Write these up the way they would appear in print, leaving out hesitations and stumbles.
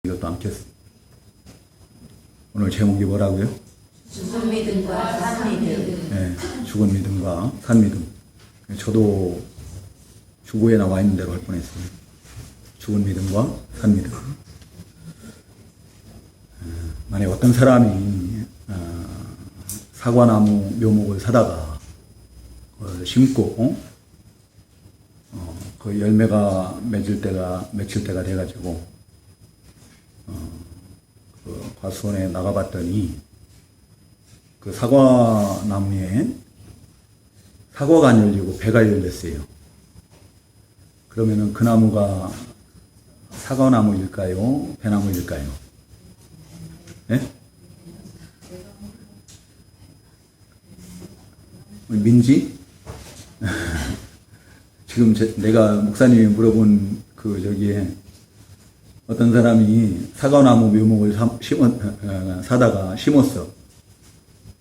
이것도 안 켰어. 오늘 제목이 뭐라고요? 죽은 믿음과 산 믿음. 네, 죽은 믿음과 산 믿음. 저도 주보에 나와 있는 대로 할 뻔했어요. 죽은 믿음과 산 믿음. 만약 어떤 사람이 사과나무 묘목을 사다가 심고 그 열매가 맺힐 때가 돼가지고 그 과수원에 나가봤더니 그 사과나무에 사과가 안 열리고 배가 열렸어요. 그러면은 그 나무가 사과나무일까요? 배나무일까요? 네? 민지? 지금 내가 목사님이 물어본 저기에 어떤 사람이 사과나무 묘목을 사다가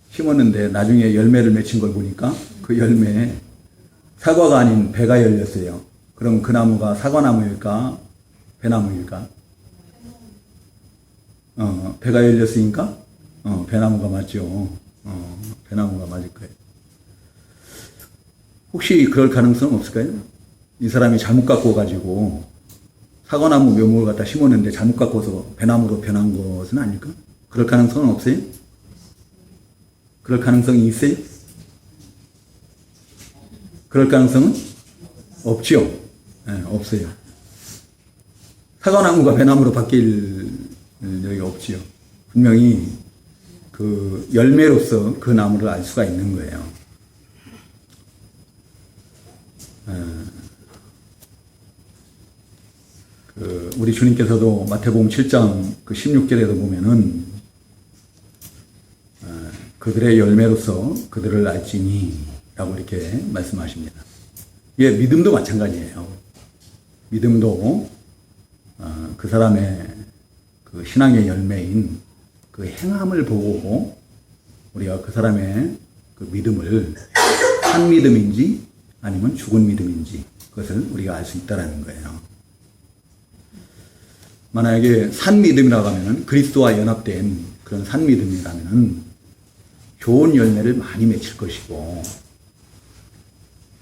심었는데 나중에 열매를 맺힌 걸 보니까 그 열매에 사과가 아닌 배가 열렸어요. 그럼 그 나무가 사과나무일까? 배나무일까? 배가 열렸으니까 배나무가 맞죠. 배나무가 맞을 거예요. 혹시 그럴 가능성은 없을까요? 이 사람이 잘못 갖고 가지고 사과나무 묘목을 갖다 심었는데 잘못 갖고서 배나무로 변한 것은 아닐까? 그럴 가능성은 없어요? 그럴 가능성이 있어요? 그럴 가능성은 없지요? 네, 없어요. 사과나무가 배나무로 바뀔 여기가 없지요. 분명히 그 열매로서 그 나무를 알 수가 있는 거예요. 우리 주님께서도 마태복음 7장 16절에도 보면은 그들의 열매로서 그들을 알지니 라고 이렇게 말씀하십니다. 예, 믿음도 마찬가지예요. 믿음도 그 사람의 그 신앙의 열매인 그 행함을 보고 우리가 그 사람의 그 믿음을 산 믿음인지 아니면 죽은 믿음인지 그것을 우리가 알 수 있다라는 거예요. 만약에 산 믿음이라고 하면은 그리스도와 연합된 그런 산 믿음이라면은 좋은 열매를 많이 맺힐 것이고,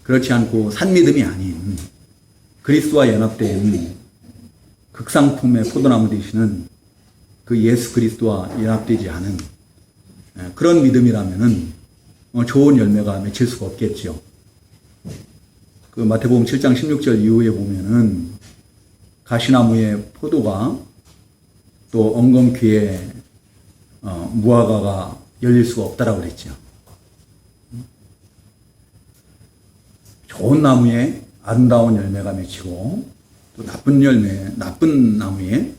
그렇지 않고 산 믿음이 아닌 그리스도와 연합된 극상품의 포도나무 되시는 그 예수 그리스도와 연합되지 않은 그런 믿음이라면은 좋은 열매가 맺힐 수가 없겠죠. 그 마태복음 7장 16절 이후에 보면은 가시나무의 포도가 또 엉겅퀴에 무화과가 열릴 수가 없다라고 그랬죠. 좋은 나무에 아름다운 열매가 맺히고 또 나쁜 나무에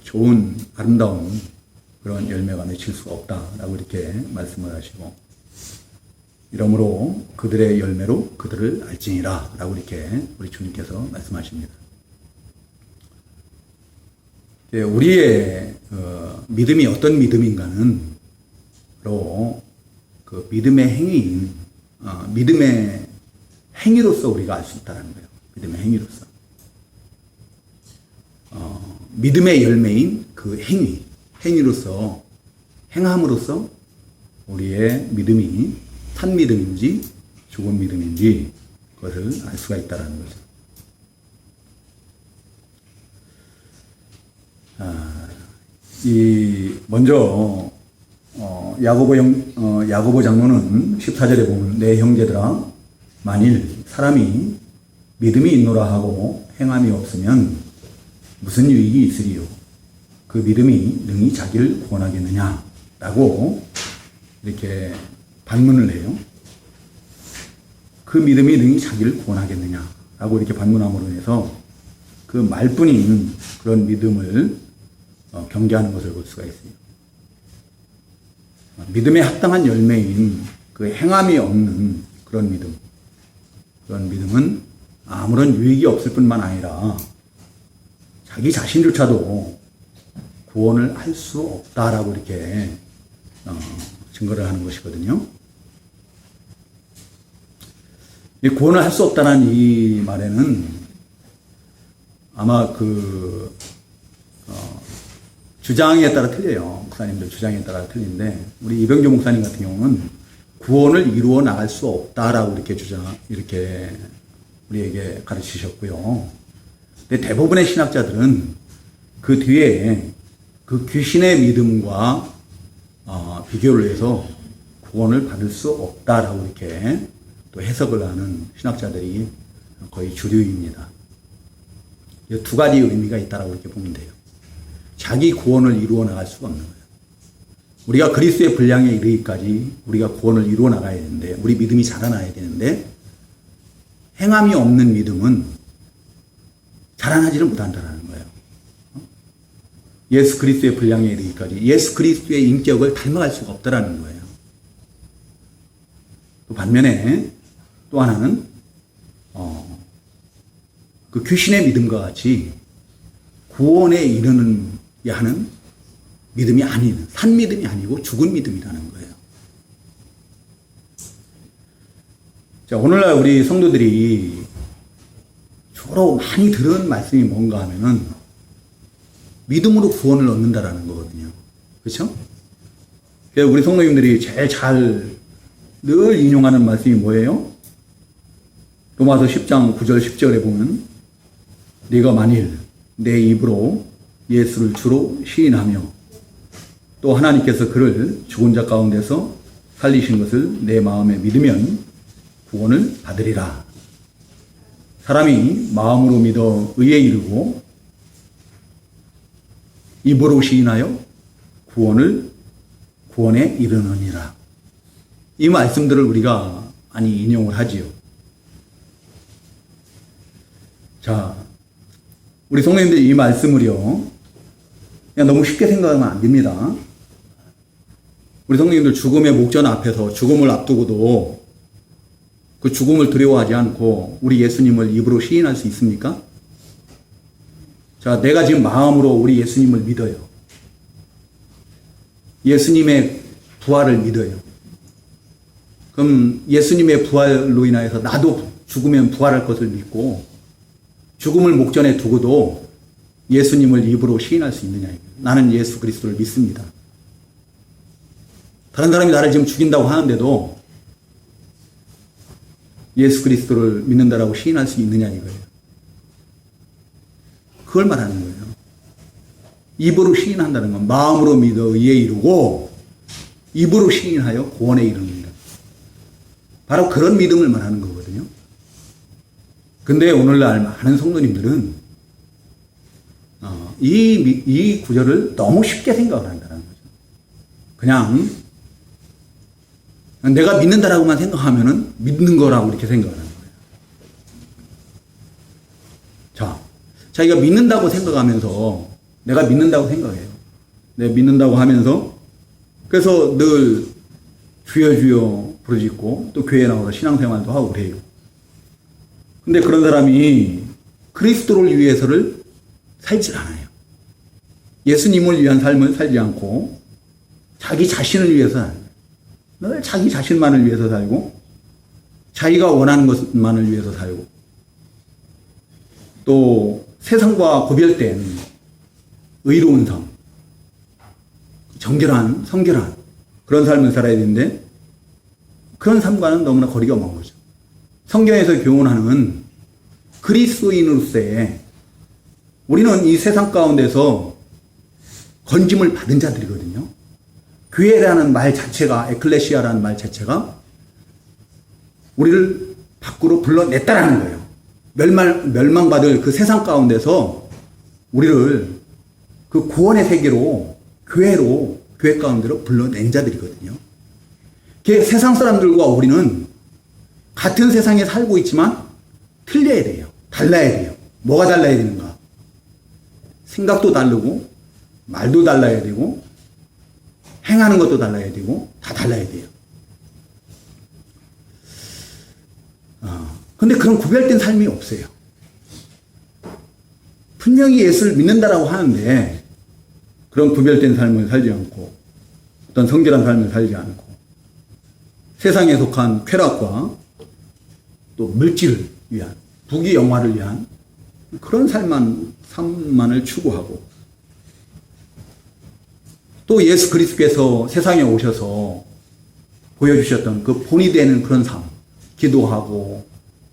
좋은 아름다운 그런 열매가 맺힐 수가 없다라고 이렇게 말씀을 하시고, 이러므로 그들의 열매로 그들을 알지니라 라고 이렇게 우리 주님께서 말씀하십니다. 우리의 믿음이 어떤 믿음인가는 바로 그 믿음의 행위인 믿음의 행위로서 우리가 알 수 있다는 거예요. 믿음의 행위로서. 믿음의 열매인 그 행위로서, 행함으로써 우리의 믿음이 산 믿음인지 죽은 믿음인지 그것을 알 수가 있다는 거죠. 먼저 야고보 장로는 14절에 보면 내 형제들아, 만일 사람이 믿음이 있노라 하고 행함이 없으면 무슨 유익이 있으리요? 그 믿음이 능히 자기를 구원하겠느냐? 라고 이렇게 반문을 해요. 그 믿음이 능히 자기를 구원하겠느냐? 라고 이렇게 반문함으로 해서 그 말뿐인 그런 믿음을 경계하는 것을 볼 수가 있어요. 믿음에 합당한 열매인 그 행함이 없는 그런 믿음. 그런 믿음은 아무런 유익이 없을 뿐만 아니라 자기 자신조차도 구원을 할 수 없다라고 이렇게 증거를 하는 것이거든요. 이 구원을 할 수 없다는 이 말에는 아마 주장에 따라 틀려요. 목사님들 주장에 따라 틀린데, 우리 이병조 목사님 같은 경우는 구원을 이루어 나갈 수 없다라고 이렇게 우리에게 가르치셨고요. 근데 대부분의 신학자들은 그 뒤에 그 귀신의 믿음과 비교를 해서 구원을 받을 수 없다라고 이렇게 또 해석을 하는 신학자들이 거의 주류입니다. 이 두 가지 의미가 있다라고 이렇게 보면 돼요. 자기 구원을 이루어 나갈 수가 없는 거예요. 우리가 그리스도의 분량에 이르기까지 우리가 구원을 이루어 나가야 되는데, 우리 믿음이 자라나야 되는데, 행함이 없는 믿음은 자라나지를 못한다는 거예요. 예수 그리스도의 분량에 이르기까지 예수 그리스도의 인격을 닮아갈 수가 없다라는 거예요. 또 반면에 또 하나는 그 귀신의 믿음과 같이 구원에 이르는 하는 믿음이 아닌, 산 믿음이 아니고 죽은 믿음이라는 거예요. 자, 오늘날 우리 성도들이 주로 많이 들은 말씀이 뭔가 하면은 믿음으로 구원을 얻는다라는 거거든요. 그렇죠? 그래서 우리 성도님들이 제일 잘 늘 인용하는 말씀이 뭐예요? 로마서 10장 9절 10절에 보면, 네가 만일 내 입으로 예수를 주로 시인하며 또 하나님께서 그를 죽은 자 가운데서 살리신 것을 내 마음에 믿으면 구원을 받으리라. 사람이 마음으로 믿어 의에 이르고 입으로 시인하여 구원에 이르느니라. 이 말씀들을 우리가 많이 인용을 하지요. 자, 우리 성도님들 이 말씀을요, 그냥 너무 쉽게 생각하면 안 됩니다. 우리 성도님들 죽음의 목전 앞에서 죽음을 앞두고도 그 죽음을 두려워하지 않고 우리 예수님을 입으로 시인할 수 있습니까? 자, 내가 지금 마음으로 우리 예수님을 믿어요. 예수님의 부활을 믿어요. 그럼 예수님의 부활로 인하여서 나도 죽으면 부활할 것을 믿고 죽음을 목전에 두고도 예수님을 입으로 시인할 수 있느냐. 나는 예수 그리스도를 믿습니다. 다른 사람이 나를 지금 죽인다고 하는데도 예수 그리스도를 믿는다라고 시인할 수 있느냐 이거예요. 그걸 말하는 거예요. 입으로 시인한다는 건 마음으로 믿어 의에 이르고 입으로 시인하여 구원에 이릅니다. 바로 그런 믿음을 말하는 거거든요. 근데 오늘날 많은 성도님들은 이 구절을 너무 쉽게 생각을 한다는 거죠. 그냥 내가 믿는다라고만 생각하면은 믿는 거라고 이렇게 생각을 하는 거예요. 자기가 믿는다고 생각하면서 내가 믿는다고 생각해요. 내가 믿는다고 하면서 그래서 늘 주여 주여 부르짖고 또 교회에 나와서 신앙생활도 하고 그래요. 근데 그런 사람이 그리스도를 위해서를 살지 않아요. 예수님을 위한 삶을 살지 않고 자기 자신을 위해서 살아요. 늘 자기 자신만을 위해서 살고 자기가 원하는 것만을 위해서 살고 또 세상과 구별된 의로운 삶, 정결한, 성결한 그런 삶을 살아야 되는데 그런 삶과는 너무나 거리가 먼 거죠. 성경에서 교훈하는 그리스도인으로서의 우리는 이 세상 가운데서 건짐을 받은 자들이거든요. 교회라는 말 자체가, 에클레시아라는 말 자체가 우리를 밖으로 불러냈다라는 거예요. 멸망받을 그 세상 가운데서 우리를 그 구원의 세계로, 교회 가운데로 불러낸 자들이거든요. 세상 사람들과 우리는 같은 세상에 살고 있지만 틀려야 돼요. 달라야 돼요. 뭐가 달라야 되는가? 생각도 다르고, 말도 달라야 되고, 행하는 것도 달라야 되고, 다 달라야 돼요. 근데 그런 구별된 삶이 없어요. 분명히 예수를 믿는다라고 하는데, 그런 구별된 삶을 살지 않고, 어떤 성결한 삶을 살지 않고, 세상에 속한 쾌락과 또 물질을 위한, 부귀 영화를 위한 그런 삶만을 추구하고, 또 예수 그리스도께서 세상에 오셔서 보여주셨던 그 본이 되는 그런 삶, 기도하고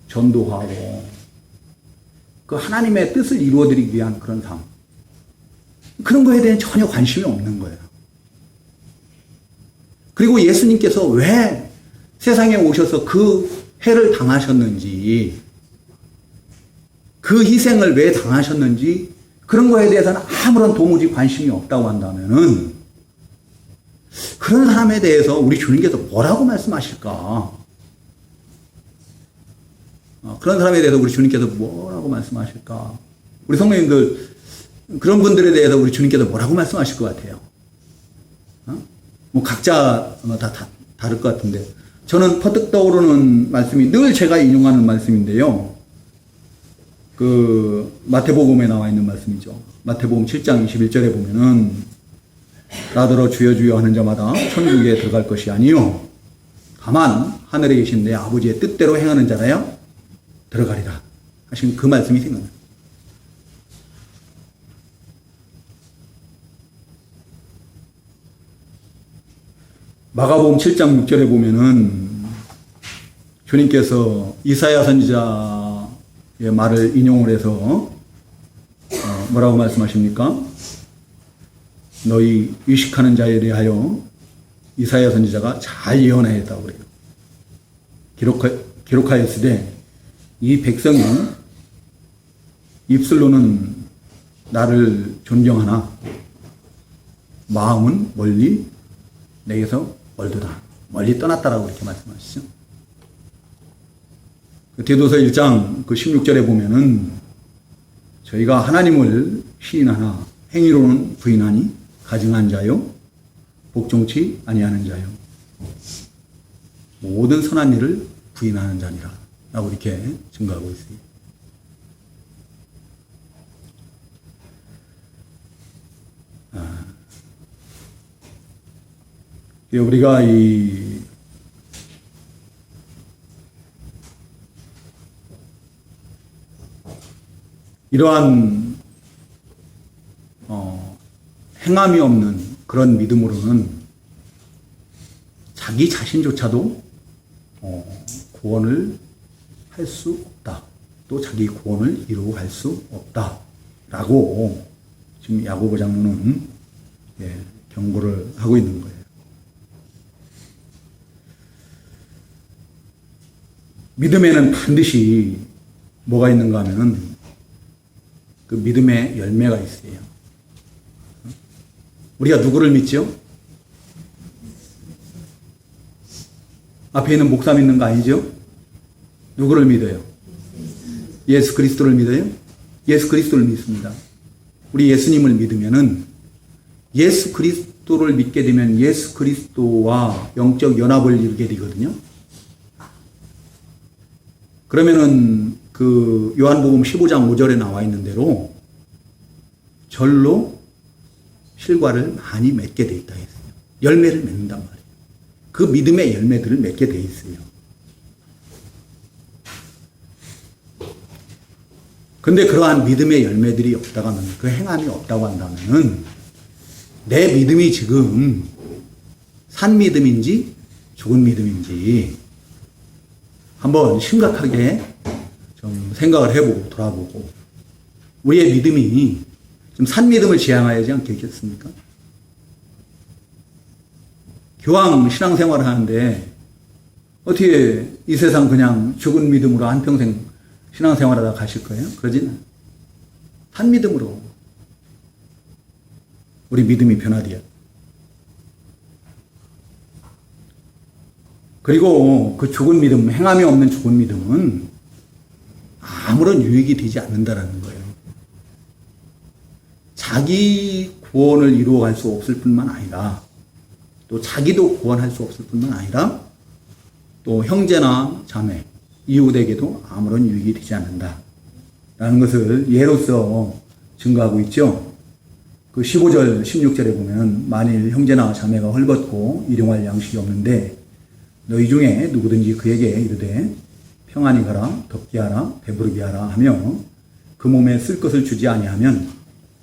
전도하고 그 하나님의 뜻을 이루어드리기 위한 그런 삶, 그런 거에 대해 전혀 관심이 없는 거예요. 그리고 예수님께서 왜 세상에 오셔서 그 해를 당하셨는지, 그 희생을 왜 당하셨는지, 그런 거에 대해서는 아무런 도무지 관심이 없다고 한다면은, 그런 사람에 대해서 우리 주님께서 뭐라고 말씀하실까? 그런 사람에 대해서 우리 주님께서 뭐라고 말씀하실까? 우리 성도님들, 그런 분들에 대해서 우리 주님께서 뭐라고 말씀하실 것 같아요? 뭐 각자 다 다를 것 같은데, 저는 퍼뜩 떠오르는 말씀이 늘 제가 인용하는 말씀인데요. 그 마태복음에 나와 있는 말씀이죠. 마태복음 7장 21절에 보면은 나더러 주여 주여 하는 자마다 천국에 들어갈 것이 아니요 다만 하늘에 계신 내 아버지의 뜻대로 행하는 자라야 들어가리라 하신 그 말씀이 생각나요. 마가복음 7장 6절에 보면은 주님께서 이사야 선지자의 말을 인용을 해서 뭐라고 말씀하십니까? 너희 의식하는 자에 대하여 이사야 선지자가 잘 예언하였다고 그래요. 기록하였으되 이 백성이 입술로는 나를 존경하나 마음은 멀리 내게서 멀도다. 멀리 떠났다라고 이렇게 말씀하시죠. 디도서 1장 그 16절에 보면은 저희가 하나님을 시인하나 행위로는 부인하니 가증한 자요 복종치 아니하는 자요 모든 선한 일을 부인하는 자니라 라고 이렇게 증거하고 있어요. 우리가 이러한 행함이 없는 그런 믿음으로는 자기 자신조차도 구원을 할 수 없다. 또 자기 구원을 이루어 갈 수 없다라고 지금 야고보 장로는 경고를 하고 있는 거예요. 믿음에는 반드시 뭐가 있는가 하면은 그 믿음의 열매가 있어요. 우리가 누구를 믿죠? 앞에 있는 목사 믿는 거 아니죠? 누구를 믿어요? 예수 그리스도를 믿어요? 예수 그리스도를 믿습니다. 우리 예수님을 믿으면은 예수 그리스도를 믿게 되면 예수 그리스도와 영적 연합을 이루게 되거든요. 그러면은 그 요한복음 15장 5절에 나와 있는 대로 절로 실과를 많이 맺게 돼 있다 했어요. 열매를 맺는단 말이에요. 그 믿음의 열매들을 맺게 돼 있어요. 근데 그러한 믿음의 열매들이 없다고 하면, 그 행함이 없다고 한다면은 내 믿음이 지금 산 믿음인지 죽은 믿음인지 한번 심각하게 좀 생각을 해보고 돌아보고, 우리의 믿음이 좀 산 믿음을 지향하지 않겠습니까? 교황 신앙생활을 하는데 어떻게 이 세상 그냥 죽은 믿음으로 한평생 신앙생활하다 가실 거예요? 그러지는 않아요. 산 믿음으로 우리 믿음이 변화돼요. 그리고 그 죽은 믿음, 행함이 없는 죽은 믿음은 아무런 유익이 되지 않는다라는 거예요. 자기 구원을 이루어갈 수 없을 뿐만 아니라, 또 자기도 구원할 수 없을 뿐만 아니라, 또 형제나 자매, 이웃에게도 아무런 유익이 되지 않는다라는 것을 예로서 증거하고 있죠. 그 15절, 16절에 보면 만일 형제나 자매가 헐벗고 일용할 양식이 없는데 너희 중에 누구든지 그에게 이르되 평안히 가라, 덥게 하라, 배부르게 하라 하며 그 몸에 쓸 것을 주지 아니하면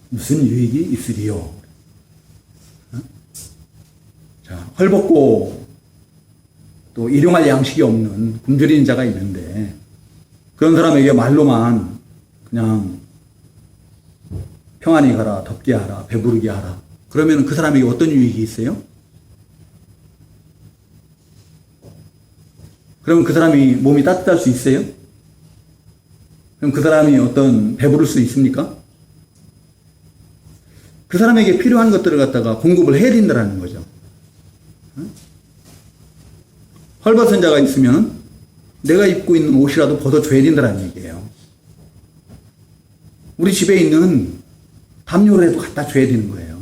무슨 유익이 있으리요? 헐벗고 또 일용할 양식이 없는 굶주리는 자가 있는데 그런 사람에게 말로만 그냥 평안히 가라, 덥게 하라, 배부르게 하라. 그러면 그 사람에게 어떤 유익이 있어요? 그러면 그 사람이 몸이 따뜻할 수 있어요? 그럼 그 사람이 어떤 배부를 수 있습니까? 그 사람에게 필요한 것들을 갖다가 공급을 해야 된다는 거죠. 헐벗은 자가 있으면 내가 입고 있는 옷이라도 벗어줘야 된다는 얘기예요. 우리 집에 있는 담요라도 갖다 줘야 되는 거예요.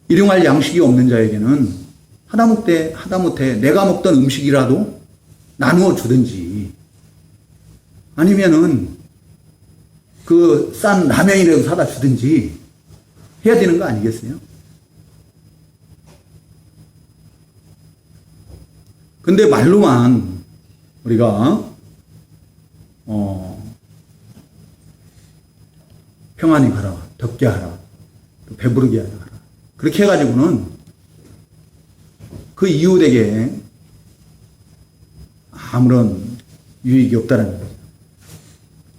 일용할 양식이 없는 자에게는 하다못해 내가 먹던 음식이라도 나누어 주든지 아니면은 그 싼 라면이라도 사다 주든지 해야 되는 거 아니겠어요? 근데 말로만 우리가 평안히 가라, 덥게 하라, 또 배부르게 하라 그렇게 해가지고는 그 이웃에게 아무런 유익이 없다는 거죠.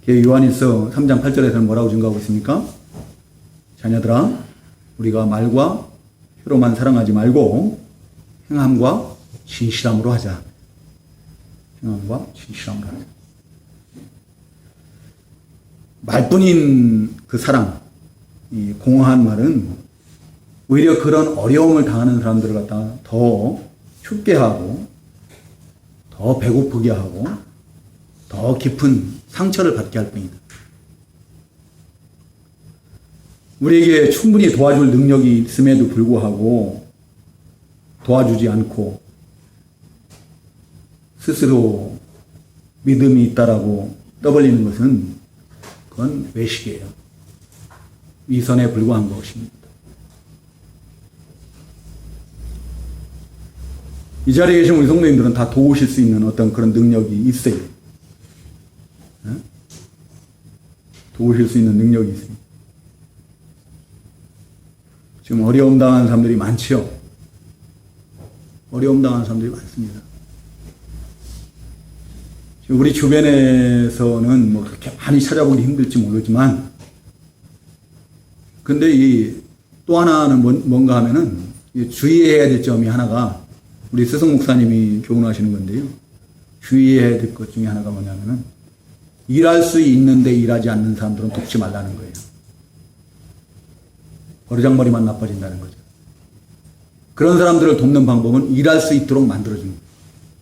요한일서 3장 8절에서는 뭐라고 증거하고 있습니까? 자녀들아, 우리가 말과 혀로만 사랑하지 말고 행함과 진실함으로 하자. 행함과 진실함으로 하자. 말뿐인 그 사랑, 이 공허한 말은 오히려 그런 어려움을 당하는 사람들을 갖다가 더 춥게 하고, 더 배고프게 하고, 더 깊은 상처를 받게 할 뿐이다. 우리에게 충분히 도와줄 능력이 있음에도 불구하고 도와주지 않고 스스로 믿음이 있다라고 떠벌리는 것은 그건 외식이에요. 위선에 불과한 것입니다. 이 자리에 계신 우리 성도님들은 다 도우실 수 있는 어떤 그런 능력이 있어요. 도우실 수 있는 능력이 있습니다. 지금 어려움 당하는 사람들이 많지요. 어려움 당하는 사람들이 많습니다. 지금 우리 주변에서는 뭐 그렇게 많이 찾아보기 힘들지 모르지만, 근데 이 또 하나는 뭔가 하면은 주의해야 될 점이 하나가 우리 스승 목사님이 교훈하시는 건데요. 주의해야 될 것 중에 하나가 뭐냐면은 일할 수 있는데 일하지 않는 사람들은 돕지 말라는 거예요. 버르장머리만 나빠진다는 거죠. 그런 사람들을 돕는 방법은 일할 수 있도록 만들어주는 거예요.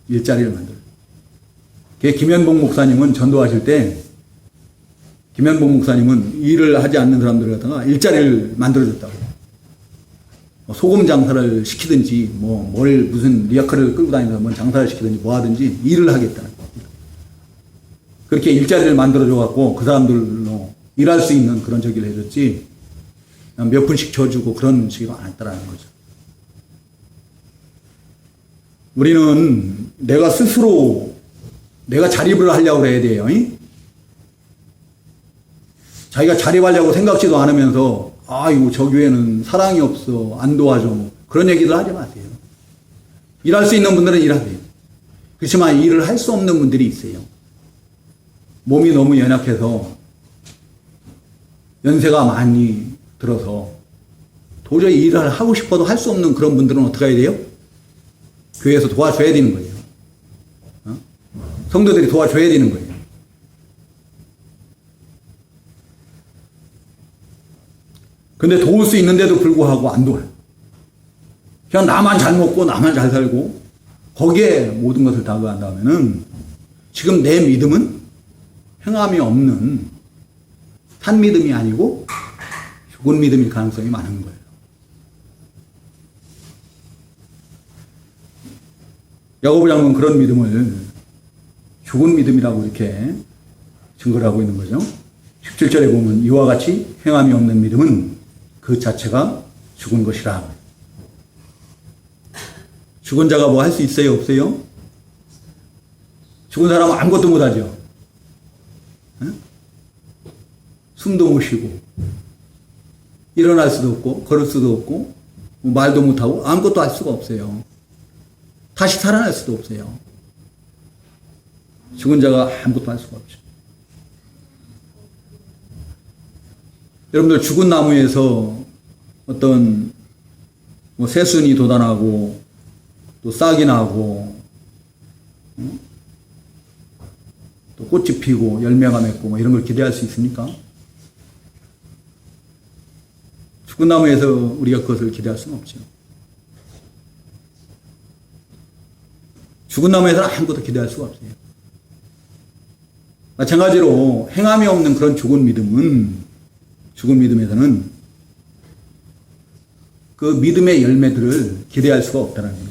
일자리를 만들어요. 김현복 목사님은 전도하실 때 김현복 목사님은 일을 하지 않는 사람들을 갖다가 일자리를 만들어줬다고. 소금 장사를 시키든지 무슨 리어카를 끌고 다니면서 뭔 장사를 시키든지 뭐 하든지 일을 하겠다는 거예요. 그렇게 일자리를 만들어줘갖고 그 사람들로 일할 수 있는 그런 저기를 해줬지 몇 푼씩 줘주고 그런 식으로 안 했다라는 거죠. 우리는 내가 스스로 내가 자립을 하려고 해야 돼요. 자기가 자립하려고 생각지도 않으면서 이거 저 교회는 사랑이 없어 안 도와줘 그런 얘기를 하지 마세요. 일할 수 있는 분들은 일하세요. 그렇지만 일을 할 수 없는 분들이 있어요. 몸이 너무 연약해서 연세가 많이 들어서 도저히 일을 하고 싶어도 할 수 없는 그런 분들은 어떻게 해야 돼요? 교회에서 도와줘야 되는 거예요. 성도들이 도와줘야 되는 거예요. 근데 도울 수 있는데도 불구하고 안 도와요. 그냥 나만 잘 먹고 나만 잘 살고 거기에 모든 것을 다 한다면은 지금 내 믿음은 행함이 없는 산 믿음이 아니고 죽은 믿음일 가능성이 많은 거예요. 야고보 장로는 그런 믿음을 죽은 믿음이라고 이렇게 증거를 하고 있는 거죠. 17절에 보면 이와 같이 행함이 없는 믿음은 그 자체가 죽은 것이라. 죽은 자가 뭐 할 수 있어요? 없어요? 죽은 사람은 아무것도 못하죠. 숨도 못 쉬고 일어날 수도 없고, 걸을 수도 없고, 말도 못하고, 아무것도 할 수가 없어요. 다시 살아날 수도 없어요. 죽은 자가 아무것도 할 수가 없죠. 여러분들 죽은 나무에서 어떤 새순이 돋아나고 또 싹이 나고 또 꽃이 피고 열매가 맺고 이런 걸 기대할 수 있습니까? 죽은 나무에서 우리가 그것을 기대할 수는 없죠. 죽은 나무에서는 아무것도 기대할 수가 없어요. 마찬가지로 행함이 없는 그런 죽은 믿음에서는 그 믿음의 열매들을 기대할 수가 없다는 거예요.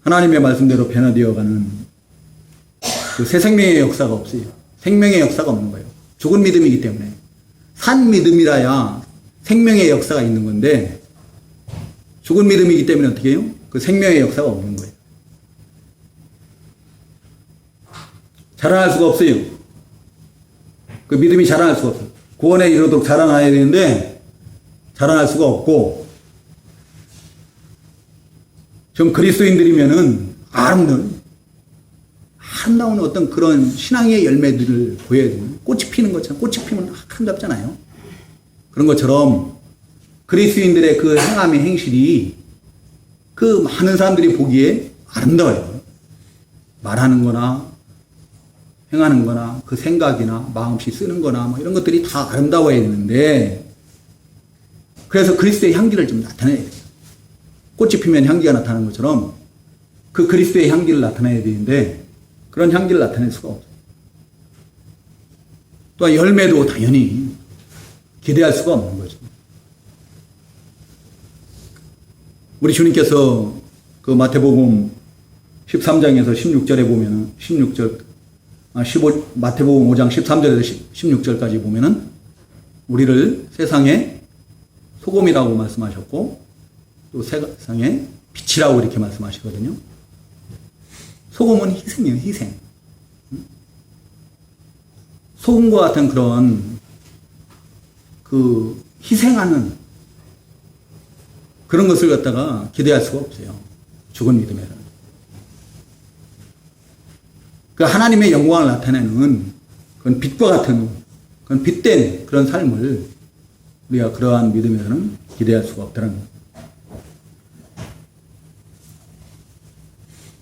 하나님의 말씀대로 변화되어가는 그 새 생명의 역사가 없어요. 생명의 역사가 없는 거예요. 죽은 믿음이기 때문에. 산 믿음이라야 생명의 역사가 있는 건데 죽은 믿음이기 때문에 어떻게 해요? 그 생명의 역사가 없는 거예요. 자라날 수가 없어요. 그 믿음이 자라날 수가 없어요. 구원에 이르도록 자라나야 되는데 자라날 수가 없고, 좀 그리스도인들이면은 아름다운 어떤 그런 신앙의 열매들을 보여야 돼요. 꽃이 피는 것처럼, 꽃이 피면 아름답잖아요. 그런 것처럼 그리스도인들의 그 행함의 행실이 그 많은 사람들이 보기에 아름다워요. 말하는 거나 행하는 거나 그 생각이나 마음씨 쓰는 거나 뭐 이런 것들이 다 아름다워야 되는데, 그래서 그리스도의 향기를 좀 나타내야 돼요. 꽃이 피면 향기가 나타나는 것처럼 그 그리스도의 향기를 나타내야 되는데 그런 향기를 나타낼 수가 없어요. 또한 열매도 당연히 기대할 수가 없는 거죠. 우리 주님께서 그 마태복음 13장에서 16절에 보면은 마태복음 5장 13절에서 16절까지 보면은 우리를 세상의 소금이라고 말씀하셨고 또 세상의 빛이라고 이렇게 말씀하시거든요. 소금은 희생이에요, 희생. 소금과 같은 그런 그 희생하는 그런 것을 갖다가 기대할 수가 없어요. 죽은 믿음에는. 그 하나님의 영광을 나타내는 그런 빛과 같은 그런 빛된 그런 삶을 우리가 그러한 믿음에서는 기대할 수가 없다는 거예요.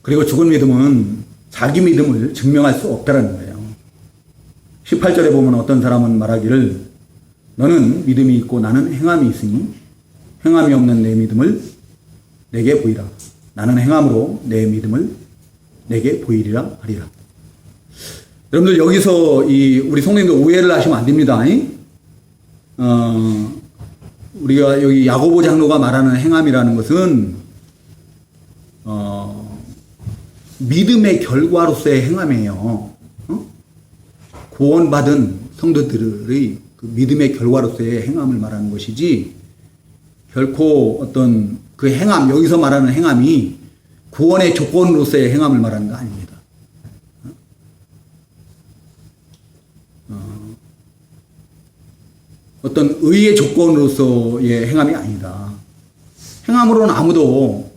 그리고 죽은 믿음은 자기 믿음을 증명할 수 없다는 거예요. 18절에 보면 어떤 사람은 말하기를 너는 믿음이 있고 나는 행함이 있으니 행함이 없는 내 믿음을 내게 보이라. 나는 행함으로 내 믿음을 내게 보이리라 하리라. 여러분들 여기서 우리 성도님들 오해를 하시면 안 됩니다. 우리가 여기 야고보 장로가 말하는 행함이라는 것은 믿음의 결과로서의 행함이에요. 구원받은 성도들의 그 믿음의 결과로서의 행함을 말하는 것이지, 결코 어떤 그 행함, 여기서 말하는 행함이 구원의 조건으로서의 행함을 말하는 거 아닙니다. 어떤 의의 조건으로서의 행함이 아니다. 행함으로는 아무도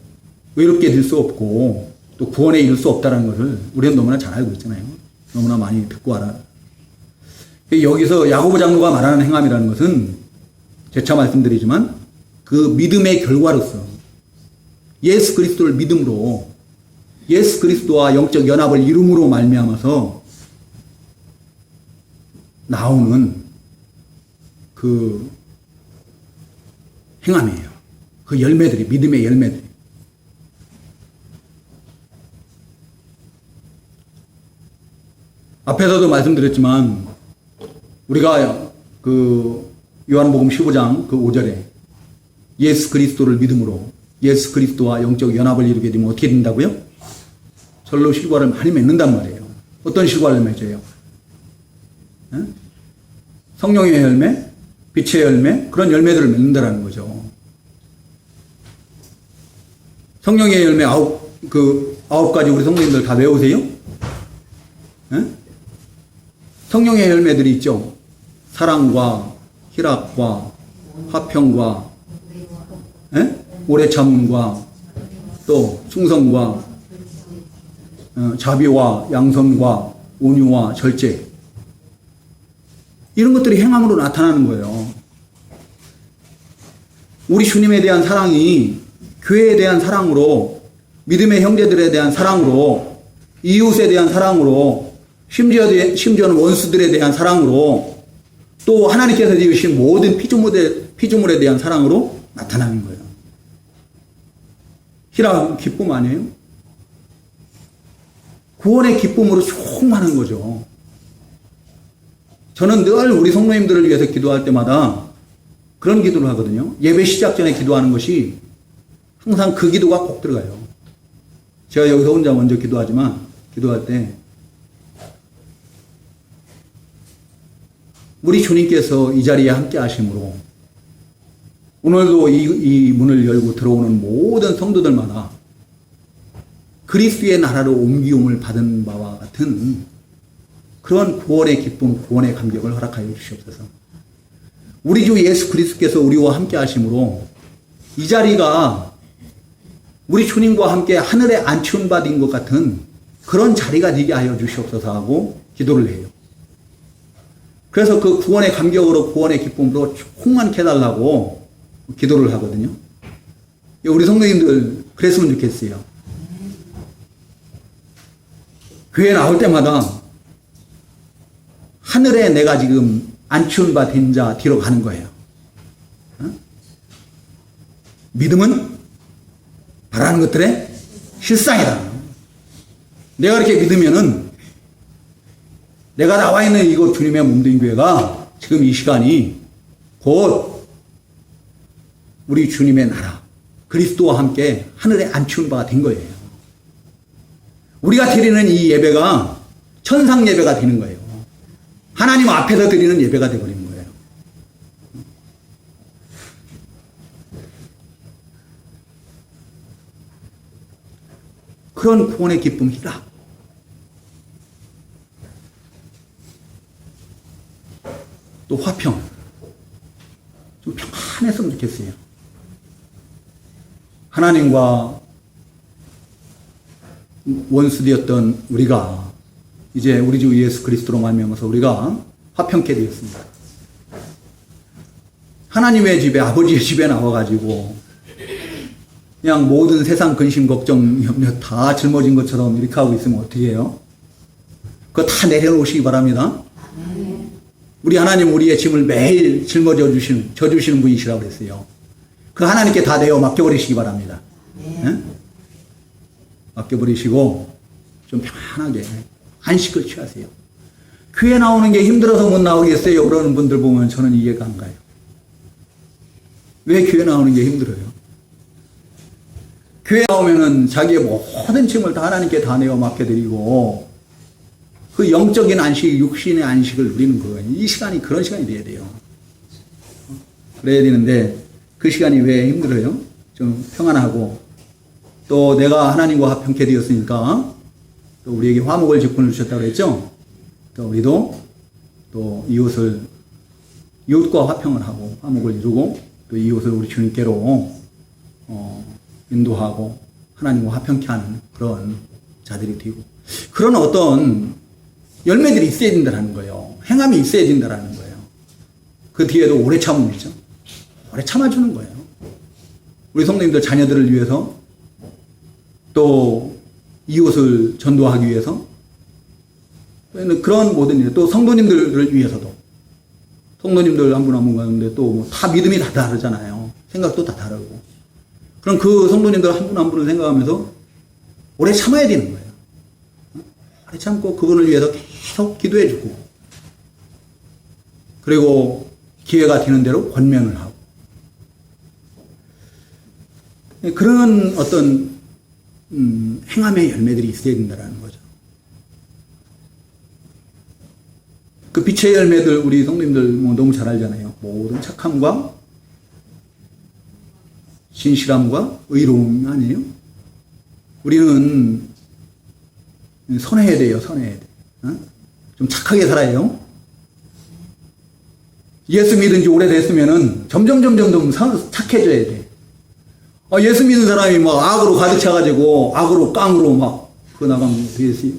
의롭게 될 수 없고 또 구원에 이를 수 없다는 것을 우리는 너무나 잘 알고 있잖아요. 너무나 많이 듣고 알아. 여기서 야고보 장로가 말하는 행함이라는 것은 재차 말씀드리지만 그 믿음의 결과로서 예수 그리스도를 믿음으로 예수 그리스도와 영적 연합을 이룸으로 말미암아서 나오는 그 행함이에요. 그 열매들이, 믿음의 열매들이. 앞에서도 말씀드렸지만 우리가 그 요한복음 15장 그 5절에 예수 그리스도를 믿음으로 예수 그리스도와 영적 연합을 이루게 되면 어떻게 된다고요? 절로 실과를 많이 맺는단 말이에요. 어떤 실과를 맺어요? 성령의 열매, 빛의 열매, 그런 열매들을 맺는다라는 거죠. 성령의 열매 아홉 가지 우리 성도님들 다 외우세요? 성령의 열매들이 있죠. 사랑과 희락과 화평과 오래 참음과 또 충성과 자비와 양선과 온유와 절제, 이런 것들이 행함으로 나타나는 거예요. 우리 주님에 대한 사랑이 교회에 대한 사랑으로, 믿음의 형제들에 대한 사랑으로, 이웃에 대한 사랑으로, 심지어는 원수들에 대한 사랑으로, 또 하나님께서 지으신 모든 피조물에 대한 사랑으로 나타나는 거예요. 희락, 기쁨 아니에요? 구원의 기쁨으로 충만한 거죠. 저는 늘 우리 성도님들을 위해서 기도할 때마다 그런 기도를 하거든요. 예배 시작 전에 기도하는 것이 항상 그 기도가 꼭 들어가요. 제가 여기서 혼자 먼저 기도하지만, 기도할 때 우리 주님께서 이 자리에 함께 하심으로 오늘도 이 문을 열고 들어오는 모든 성도들마다 그리스도의 나라로 옮기움을 받은 바와 같은 그런 구원의 기쁨, 구원의 감격을 허락하여 주시옵소서. 우리 주 예수 그리스도께서 우리와 함께 하심으로 이 자리가 우리 주님과 함께 하늘에 안치운 바 된 것 같은 그런 자리가 되게 하여 주시옵소서 하고 기도를 해요. 그래서 그 구원의 감격으로, 구원의 기쁨으로 충만케 해달라고 기도를 하거든요. 우리 성도님들 그랬으면 좋겠어요. 교회 나올 때마다 하늘에 내가 지금 안치운 바 된 자 뒤로 가는 거예요. 믿음은 바라는 것들의 실상이다. 내가 이렇게 믿으면은 내가 나와 있는 이곳 주님의 몸된 교회가 지금 이 시간이 곧 우리 주님의 나라, 그리스도와 함께 하늘에 안치운 바가 된 거예요. 우리가 드리는 이 예배가 천상 예배가 되는 거예요. 하나님 앞에서 드리는 예배가 되어버린 거예요. 그런 구원의 기쁨, 희락. 또 화평. 좀 평안했으면 좋겠어요. 하나님과 원수되었던 우리가 이제 우리 주 예수 그리스도로 말미암아서 우리가 화평케 되었습니다. 하나님의 집에, 아버지의 집에 나와가지고 그냥 모든 세상 근심, 걱정, 염려 다 짊어진 것처럼 이렇게 하고 있으면 어떻게 해요? 그거 다 내려놓으시기 바랍니다. 우리 하나님 우리의 짐을 매일 짊어져 져주시는 분이시라고 그랬어요. 그 하나님께 다 내어 맡겨버리시기 바랍니다. 네? 맡겨버리시고 좀 편안하게 안식을 취하세요. 교회 나오는 게 힘들어서 못 나오겠어요? 그러는 분들 보면 저는 이해가 안 가요. 왜 교회 나오는 게 힘들어요? 교회 나오면은 자기의 모든 짐을 다 하나님께 다 내어 맡겨드리고 그 영적인 안식, 육신의 안식을 누리는 거예요. 이 시간이 그런 시간이 돼야 돼요. 그래야 되는데 그 시간이 왜 힘들어요? 좀 평안하고 또 내가 하나님과 화평케 되었으니까 또 우리에게 화목을 직분을 주셨다고 그랬죠? 또 우리도 또 이웃과 화평을 하고 화목을 이루고 또 이웃을 우리 주님께로 인도하고 하나님과 화평케 하는 그런 자들이 되고 그런 어떤 열매들이 있어야 된다는 거예요. 행함이 있어야 된다는 거예요. 그 뒤에도 오래 참음이죠. 오래 참아주는 거예요. 우리 성도님들 자녀들을 위해서 또 이웃을 전도하기 위해서 그런 모든 일, 또 성도님들을 위해서도 성도님들 한 분 한 분 가는데 또 다 믿음이 다 다르잖아요. 생각도 다 다르고 그럼 그 성도님들 한 분 한 분을 생각하면서 오래 참아야 되는 거예요. 오래 참고 그분을 위해서 계속 기도해주고 그리고 기회가 되는 대로 권면을 하고 그런 어떤 행함의 열매들이 있어야 된다는 거죠. 그 빛의 열매들 우리 성도님들 뭐 너무 잘 알잖아요. 모든 착함과 진실함과 의로움 아니에요? 우리는 선해야 돼요. 선해야 돼. 좀 착하게 살아요. 예수 믿은 지 오래됐으면은 점점 착해져야 돼. 예수 믿는 사람이 막 악으로 가득 차가지고 악으로 깡으로 막 그 나가면 되겠어요.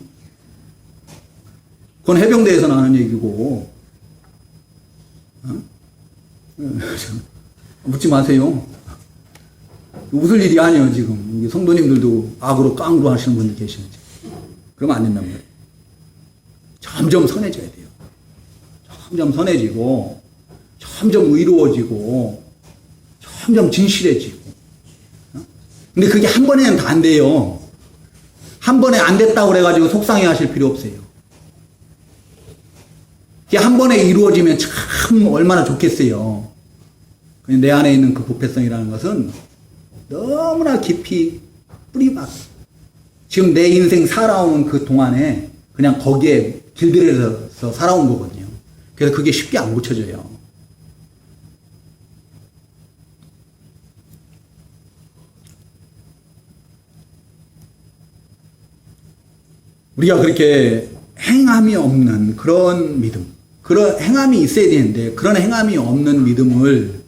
그건 해병대에서 나는 얘기고, 묻지 마세요. 웃을 일이 아니에요, 지금. 이게 성도님들도 악으로 깡으로 하시는 분들 계시는지. 그러면 안 된단 말이에요. 점점 선해져야 돼요. 점점 선해지고, 점점 의로워지고, 점점 진실해지고. 근데 그게 한 번에는 다 안 돼요. 한 번에 안 됐다고 그래가지고 속상해 하실 필요 없어요. 그게 한 번에 이루어지면 참 얼마나 좋겠어요. 내 안에 있는 그 부패성이라는 것은 너무나 깊이 뿌리박. 지금 내 인생 살아오는 그 동안에 그냥 거기에 길들여서 살아온 거거든요. 그래서 그게 쉽게 안 고쳐져요. 우리가 그렇게 행함이 없는 그런 믿음, 그런 행함이 있어야 되는데 그런 행함이 없는 믿음을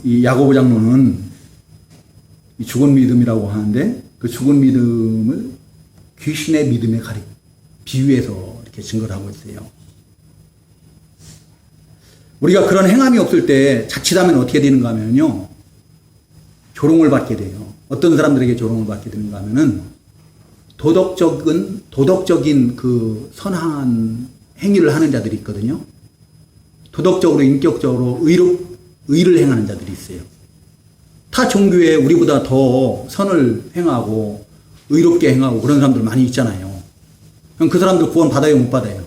이 야고보 장로는 이 죽은 믿음이라고 하는데 그 죽은 믿음을 귀신의 믿음에 비유해서 이렇게 증거를 하고 있어요. 우리가 그런 행함이 없을 때 자칫하면 어떻게 되는가 하면요, 조롱을 받게 돼요. 어떤 사람들에게 조롱을 받게 되는가 하면은 도덕적인 그 선한 행위를 하는 자들이 있거든요. 도덕적으로, 인격적으로 의를 행하는 자들이 있어요. 타 종교에 우리보다 더 선을 행하고 의롭게 행하고 그런 사람들 많이 있잖아요. 그럼 그 사람들 구원 받아요, 못 받아요?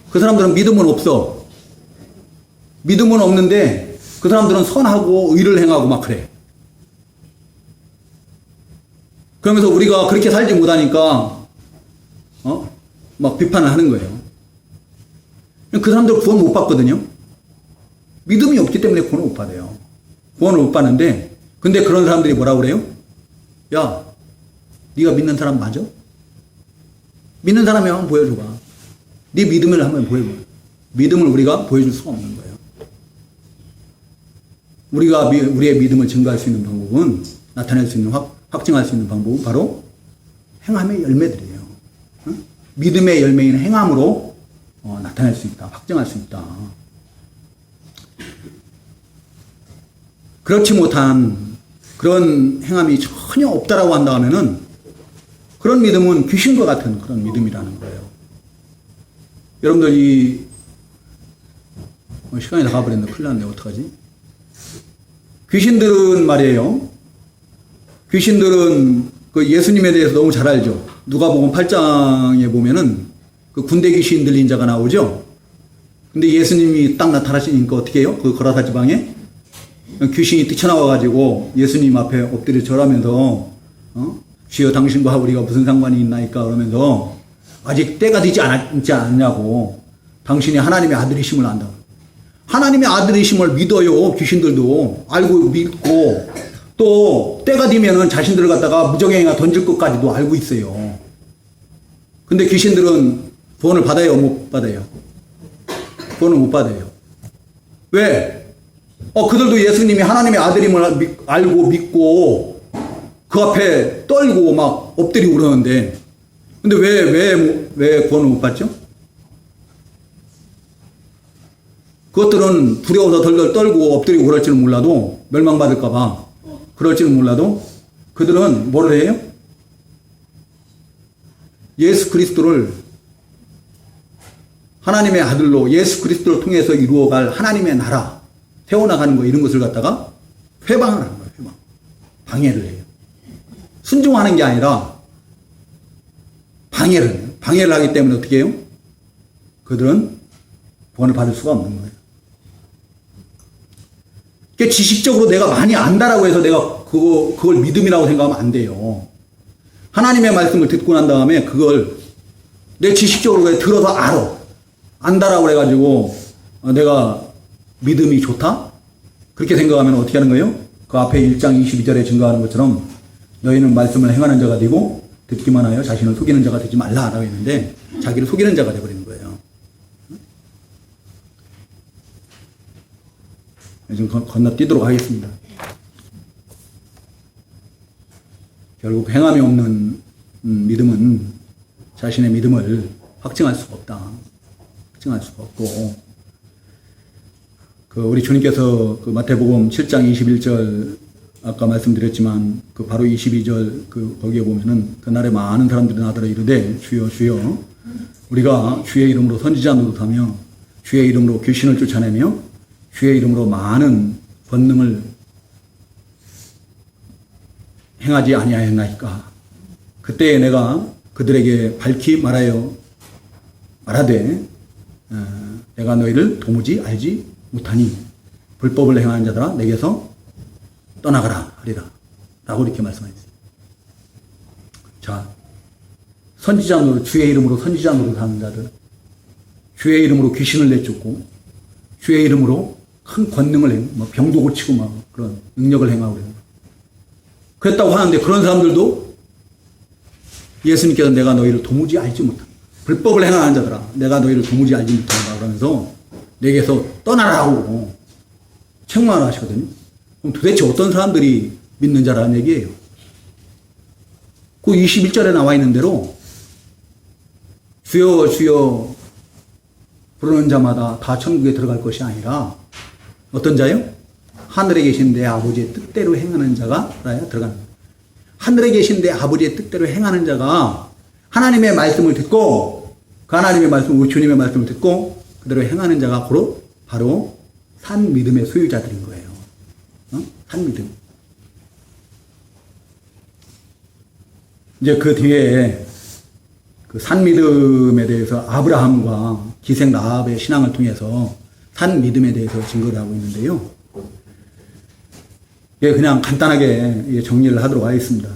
그 사람들은 믿음은 없어. 믿음은 없는데 그 사람들은 선하고 의를 행하고 막 그래. 그러면서 우리가 그렇게 살지 못하니까 막 비판을 하는 거예요. 그 사람들 구원 못 받거든요. 믿음이 없기 때문에 구원을 못 받아요. 구원을 못 받는데 근데 그런 사람들이 뭐라고 그래요? 야, 네가 믿는 사람 맞아? 믿는 사람이 한번 보여줘봐. 네 믿음을 한번 보여봐. 믿음을 우리가 보여줄 수가 없는 거예요. 우리가 우리의 믿음을 증거할 수 있는 방법은, 나타낼 수 있는 확증할 수 있는 방법은 바로 행함의 열매들이에요. 믿음의 열매인 행함으로 나타낼 수 있다. 확증할 수 있다. 그렇지 못한 그런 행함이 전혀 없다라고 한다 하면은 그런 믿음은 귀신과 같은 그런 믿음이라는 거예요. 여러분들 시간이 다 가버렸네. 큰일 났네. 어떡하지? 귀신들은 말이에요. 귀신들은 그 예수님에 대해서 너무 잘 알죠. 누가복음 8장에 보면은 그 군대 귀신 들린 자가 나오죠. 근데 예수님이 딱 나타나시니까 어떻게 해요? 그 거라사 지방에 귀신이 뛰쳐나와가지고 예수님 앞에 엎드려 절하면서 주여 당신과 우리가 무슨 상관이 있나이까 그러면서 아직 때가 되지 않았냐고, 당신이 하나님의 아들이심을 안다고. 하나님의 아들이심을 믿어요. 귀신들도 알고 믿고 또 때가 되면은 자신들을 갖다가 무정행이나 던질 것까지도 알고 있어요. 근데 귀신들은 구원을 받아요, 못 받아요? 구원을 못 받아요. 왜? 그들도 예수님이 하나님의 아들임을 알고 믿고 그 앞에 떨고 막 엎드리고 그러는데, 근데 왜 구원을 못 받죠? 그것들은 두려워서 덜덜 떨고 엎드리고 그럴지는 몰라도, 멸망받을까봐 그럴지는 몰라도 그들은 뭐를 해요? 예수 그리스도를 하나님의 아들로 예수 그리스도를 통해서 이루어갈 하나님의 나라 세워나가는 거, 이런 것을 갖다가 회방을 하는 거예요. 회방. 방해를 해요. 순종하는 게 아니라 방해를 해요. 방해를 하기 때문에 어떻게 해요? 그들은 구원을 받을 수가 없는 거예요. 그러니까 지식적으로 내가 많이 안다라고 해서 내가 그걸 믿음이라고 생각하면 안 돼요. 하나님의 말씀을 듣고 난 다음에 그걸 내 지식적으로 들어서 안다라고 해가지고 내가 믿음이 좋다? 그렇게 생각하면 어떻게 하는 거예요? 그 앞에 1장 22절에 증거하는 것처럼 너희는 말씀을 행하는 자가 되고 듣기만 하여 자신을 속이는 자가 되지 말라라고 했는데 자기를 속이는 자가 되어버리는 거예요. 좀 건너뛰도록 하겠습니다. 결국 행함이 없는 믿음은 자신의 믿음을 확증할 수가 없다. 확증할 수가 없고, 우리 주님께서 마태복음 7장 21절 아까 말씀드렸지만 바로 22절 거기에 보면은 그날에 많은 사람들이 나더러 이르되 주여 주여 우리가 주의 이름으로 선지자 노릇하며 주의 이름으로 귀신을 쫓아내며 주의 이름으로 많은 권능을 행하지 아니하였나이까. 그때 내가 그들에게 밝히 말하되 내가 너희를 도무지 알지 못하니 불법을 행하는 자들아 내게서 떠나가라 하리라 라고 이렇게 말씀하셨어요. 자, 선지자 노릇, 주의 이름으로 선지자 노릇하는 자들, 주의 이름으로 귀신을 내쫓고 주의 이름으로 큰 권능을 병도 고치고 그런 능력을 행하고 그랬다고 하는데, 그런 사람들도 예수님께서 내가 너희를 도무지 알지 못한다. 불법을 행하는 자들아 내가 너희를 도무지 알지 못한다 그러면서 내게서 떠나라고 책망을 하시거든요. 그럼 도대체 어떤 사람들이 믿는 자라는 얘기예요. 21절에 나와 있는 대로 주여 주여 부르는 자마다 다 천국에 들어갈 것이 아니라 어떤 자요? 하늘에 계신 내 아버지의 뜻대로 행하는 자가 들어가는 거예요. 하늘에 계신 내 아버지의 뜻대로 행하는 자가 하나님의 말씀을 듣고 그 하나님의 말씀, 우리 주님의 말씀을 듣고 그대로 행하는 자가 바로 산 믿음의 소유자들인 거예요. 산 믿음. 이제 그 뒤에 산 믿음에 대해서 아브라함과 기생 라합의 신앙을 통해서 산 믿음에 대해서 증거를 하고 있는데요. 예, 그냥 간단하게 정리를 하도록 하겠습니다.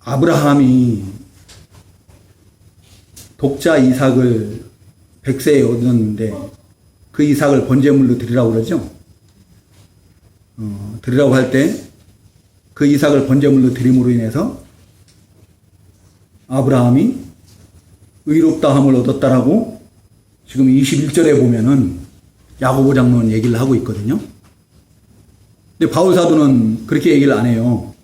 아브라함이 독자 이삭을 100세에 얻었는데 그 이삭을 번제물로 드리라고 그러죠. 드리라고 할 때 그 이삭을 번제물로 드림으로 인해서 아브라함이 의롭다함을 얻었다라고 지금 21절에 보면은 야고보 장로는 얘기를 하고 있거든요. 근데 바울 사도는 그렇게 얘기를 안 해요.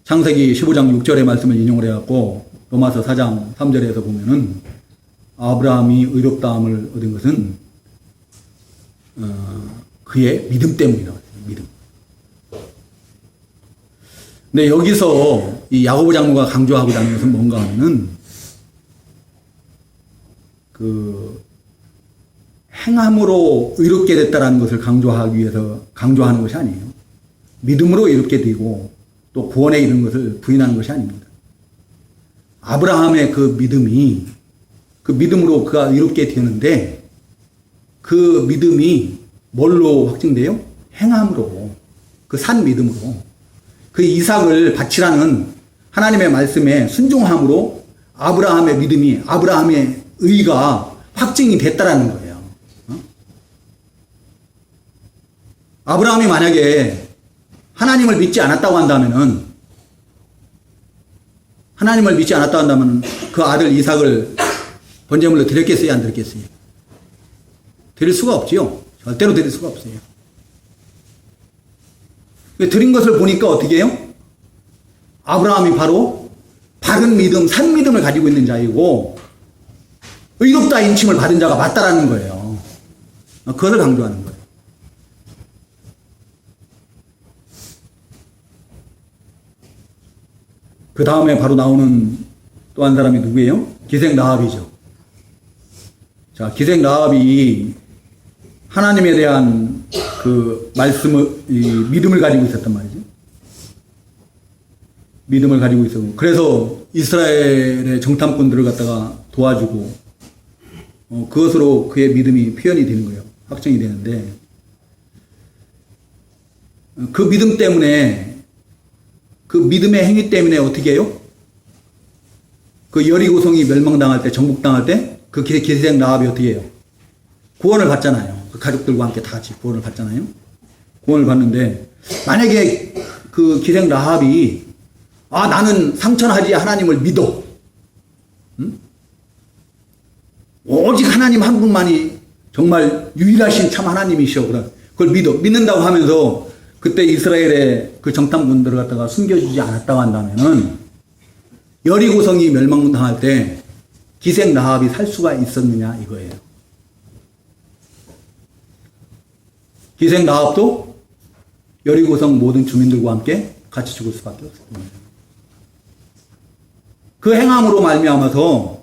창세기 15장 6절의 말씀을 인용을 해갖고 로마서 4장 3절에서 보면은 아브라함이 의롭다함을 얻은 것은 그의 믿음 때문이라고 해요. 믿음. 근데 여기서 이 야고보 장로가 강조하고자 하는 것은 뭔가 하면은 행함으로 의롭게 됐다라는 것을 강조하기 위해서 강조하는 것이 아니에요. 믿음으로 이롭게 되고 또 구원에 이르는 것을 부인하는 것이 아닙니다. 아브라함의 그 믿음이 그 믿음으로 그가 이롭게 되는데 그 믿음이 뭘로 확증돼요? 행함으로, 그 산 믿음으로, 그 이삭을 바치라는 하나님의 말씀에 순종함으로 아브라함의 믿음이, 아브라함의 의가 확증이 됐다라는 거예요. 아브라함이 만약에 하나님을 믿지 않았다고 한다면은, 하나님을 믿지 않았다고 한다면 그 아들 이삭을 번제물로 드렸겠어요? 안 드렸겠어요? 드릴 수가 없지요. 절대로 드릴 수가 없어요. 드린 것을 보니까 어떻게 해요? 아브라함이 바로 바른 믿음, 산 믿음을 가지고 있는 자이고 의롭다 인침을 받은 자가 맞다라는 거예요. 그것을 강조하는 거예요. 그 다음에 바로 나오는 또 한 사람이 누구예요? 기생 라합이죠. 자, 기생 라합이 하나님에 대한 그 말씀을, 믿음을 가지고 있었단 말이죠. 믿음을 가지고 있었고, 그래서 이스라엘의 정탐꾼들을 갖다가 도와주고, 그것으로 그의 믿음이 표현이 되는 거예요. 확정이 되는데, 그 믿음 때문에, 그 믿음의 행위 때문에 어떻게 해요? 그 여리고성이 멸망당할 때, 정복당할 때, 그 기생 라합이 어떻게 해요? 구원을 받잖아요. 그 가족들과 함께 다 같이 구원을 받잖아요. 구원을 받는데, 만약에 그 기생 라합이, 나는 상천하지 하나님을 믿어. 응? 오직 하나님 한 분만이 정말 유일하신 참 하나님이시오. 그걸 믿는다고 하면서 그때 이스라엘의 그 정탐군들을 갖다가 숨겨주지 않았다고 한다면은 여리고성이 멸망당할 때 기생 라합이 살 수가 있었느냐 이거예요. 기생 라합도 여리고성 모든 주민들과 함께 같이 죽을 수밖에 없습니다. 그 행함으로 말미암아서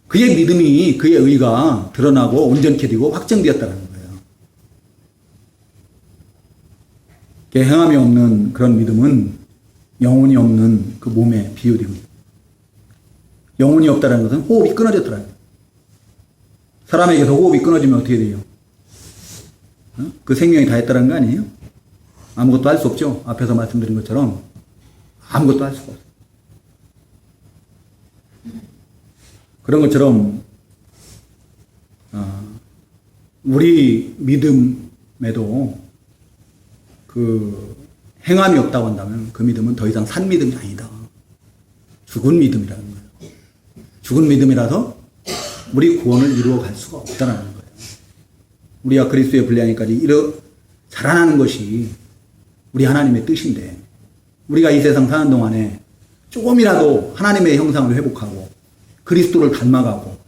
그의 믿음이, 그의 의가 드러나고 온전케 되고 확정되었다는 거예요. 그 행함이 없는 그런 믿음은 영혼이 없는 그 몸의 비유입니다. 영혼이 없다는 것은 호흡이 끊어졌다는 거예요. 사람에게서 호흡이 끊어지면 어떻게 돼요? 그 생명이 다 했다는 거 아니에요? 아무것도 할 수 없죠. 앞에서 말씀드린 것처럼 아무것도 할 수가 없어요. 그런 것처럼 우리 믿음에도 그 행함이 없다고 한다면 그 믿음은 더 이상 산 믿음이 아니다. 죽은 믿음이라는 거예요. 죽은 믿음이라서 우리 구원을 이루어 갈 수가 없다는 거예요. 우리가 그리스도의 분량에까지 자라나는 것이 우리 하나님의 뜻인데 우리가 이 세상 사는 동안에 조금이라도 하나님의 형상을 회복하고 그리스도를 닮아가고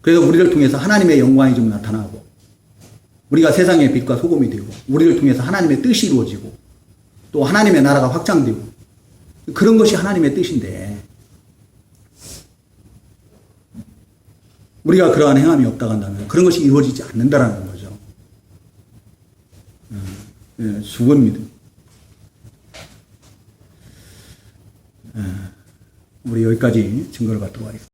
그래서 우리를 통해서 하나님의 영광이 좀 나타나고 우리가 세상의 빛과 소금이 되고 우리를 통해서 하나님의 뜻이 이루어지고 또 하나님의 나라가 확장되고 그런 것이 하나님의 뜻인데 우리가 그러한 행함이 없다고 한다면 그런 것이 이루어지지 않는다라는 거죠. 죽은 믿음. 우리 여기까지 증거를 갖도록 하겠습니다.